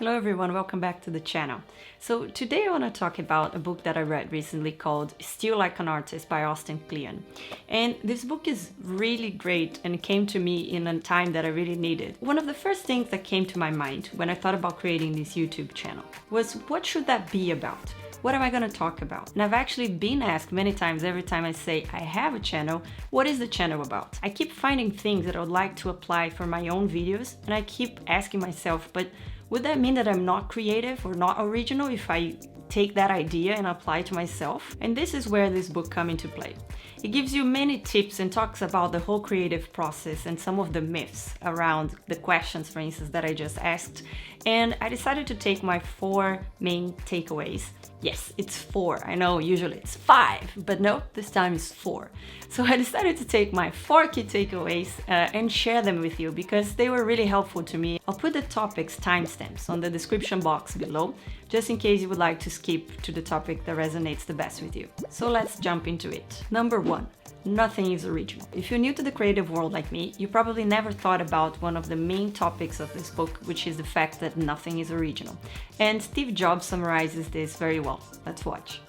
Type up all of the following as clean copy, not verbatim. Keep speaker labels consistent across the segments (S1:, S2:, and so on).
S1: Hello everyone, welcome back to the channel. So today I want to talk about a book that I read recently called Steal Like an Artist by Austin Kleon. And this book is really great and it came to me in a time that I really needed. One of the first things that came to my mind when I thought about creating this YouTube channel was, what should that be about? What am I going to talk about? And I've actually been asked many times every time I say I have a channel, what is the channel about? I keep finding things that I would like to apply for my own videos, and I keep asking myself, but would that mean that I'm not creative or not original if I take that idea and apply it to myself? And this is where this book comes into play. It gives you many tips and talks about the whole creative process and some of the myths around the questions, for instance, that I just asked. And I decided to take my 4 main takeaways. Yes, it's 4. I know usually it's 5, but no, this time it's 4. So I decided to take my 4 key takeaways and share them with you because they were really helpful to me. I'll put the topics timestamps on the description box below, just in case you would like to skip to the topic that resonates the best with you. So let's jump into it. Number 1. Nothing is original. If you're new to the creative world like me, you probably never thought about one of the main topics of this book, which is the fact that nothing is original. And Steve Jobs summarizes this very well. Let's watch.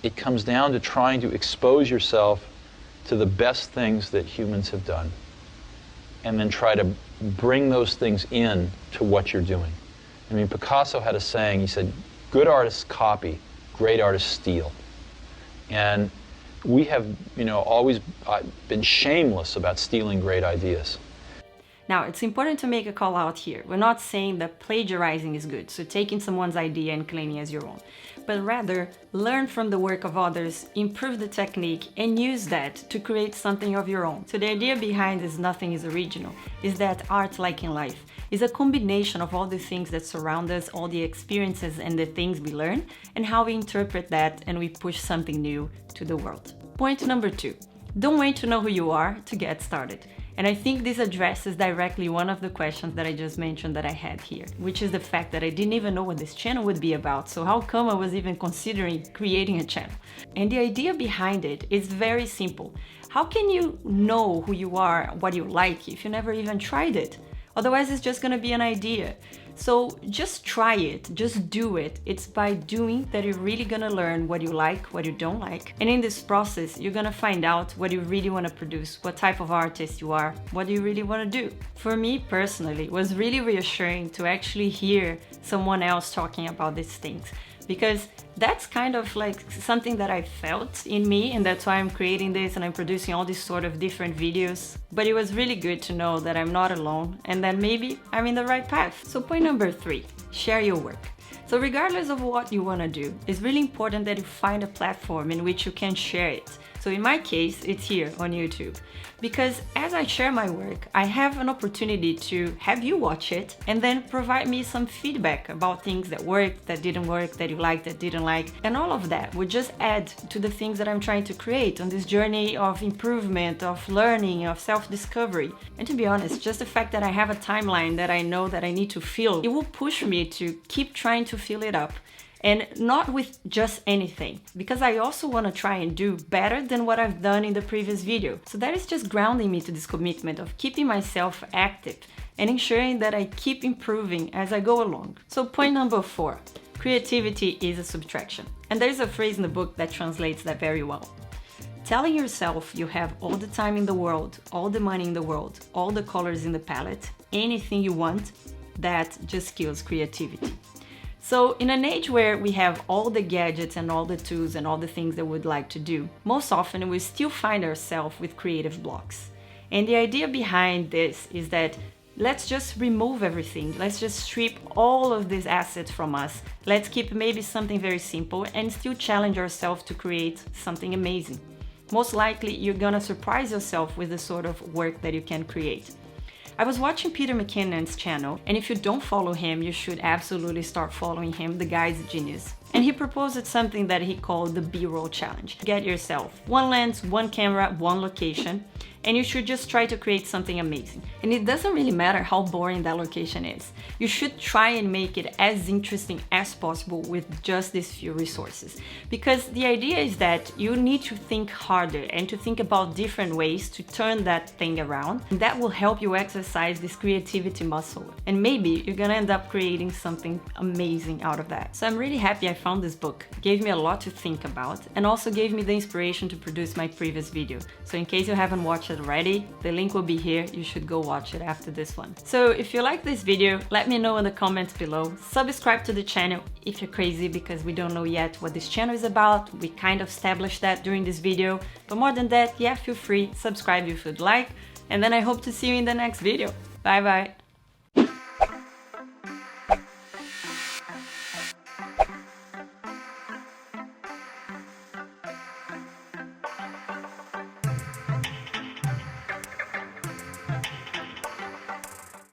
S2: It comes down to trying to expose yourself to the best things that humans have done, and then try to bring those things in to what you're doing. I mean, Picasso had a saying, he said, good artists copy, great artists steal. And we have, always been shameless about stealing great ideas.
S1: Now, it's important to make a call out here. We're not saying that plagiarizing is good, so taking someone's idea and claiming as your own, but rather learn from the work of others, improve the technique, and use that to create something of your own. So the idea behind this nothing is original is that art, like in life, is a combination of all the things that surround us, all the experiences and the things we learn, and how we interpret that and we push something new to the world. Point number 2. Don't wait to know who you are to get started. And I think this addresses directly one of the questions that I just mentioned that I had here, which is the fact that I didn't even know what this channel would be about, so how come I was even considering creating a channel? And the idea behind it is very simple. How can you know who you are, what you like, if you never even tried it? Otherwise, it's just gonna be an idea. So just try it, just do it. It's by doing that you're really gonna learn what you like, what you don't like. And in this process, you're gonna find out what you really wanna produce, what type of artist you are, what you really wanna do. For me personally, it was really reassuring to actually hear someone else talking about these things, because that's kind of like something that I felt in me, and that's why I'm creating this and I'm producing all these sort of different videos. But it was really good to know that I'm not alone and that maybe I'm in the right path. So point number 3, share your work. So regardless of what you want to do, it's really important that you find a platform in which you can share it. So in my case, it's here on YouTube. Because as I share my work, I have an opportunity to have you watch it and then provide me some feedback about things that worked, that didn't work, that you liked, that didn't like. And all of that would just add to the things that I'm trying to create on this journey of improvement, of learning, of self-discovery. And to be honest, just the fact that I have a timeline that I know that I need to fill, it will push me to keep trying to fill it up. And not with just anything, because I also want to try and do better than what I've done in the previous video. So that is just grounding me to this commitment of keeping myself active and ensuring that I keep improving as I go along. So point number 4, creativity is a subtraction. And there's a phrase in the book that translates that very well. Telling yourself you have all the time in the world, all the money in the world, all the colors in the palette, anything you want, that just kills creativity. So in an age where we have all the gadgets and all the tools and all the things that we'd like to do, most often we still find ourselves with creative blocks. And the idea behind this is that let's just remove everything. Let's just strip all of these assets from us. Let's keep maybe something very simple and still challenge ourselves to create something amazing. Most likely you're gonna surprise yourself with the sort of work that you can create. I was watching Peter McKinnon's channel, and if you don't follow him, you should absolutely start following him. The guy's a genius. And he proposed something that he called the B-roll challenge. Get yourself 1 lens, 1 camera, 1 location, and you should just try to create something amazing. And it doesn't really matter how boring that location is. You should try and make it as interesting as possible with just these few resources. Because the idea is that you need to think harder and to think about different ways to turn that thing around. And that will help you exercise this creativity muscle. And maybe you're gonna end up creating something amazing out of that. So I'm really happy I found this book. It gave me a lot to think about and also gave me the inspiration to produce my previous video. So in case you haven't watched it already, the link will be here. You should go watch it after this one. So if you like this video, let me know in the comments below. Subscribe to the channel if you're crazy, because we don't know yet what this channel is about. We kind of established that during this video. But more than that, yeah, feel free, subscribe if you'd like. And then I hope to see you in the next video. Bye bye.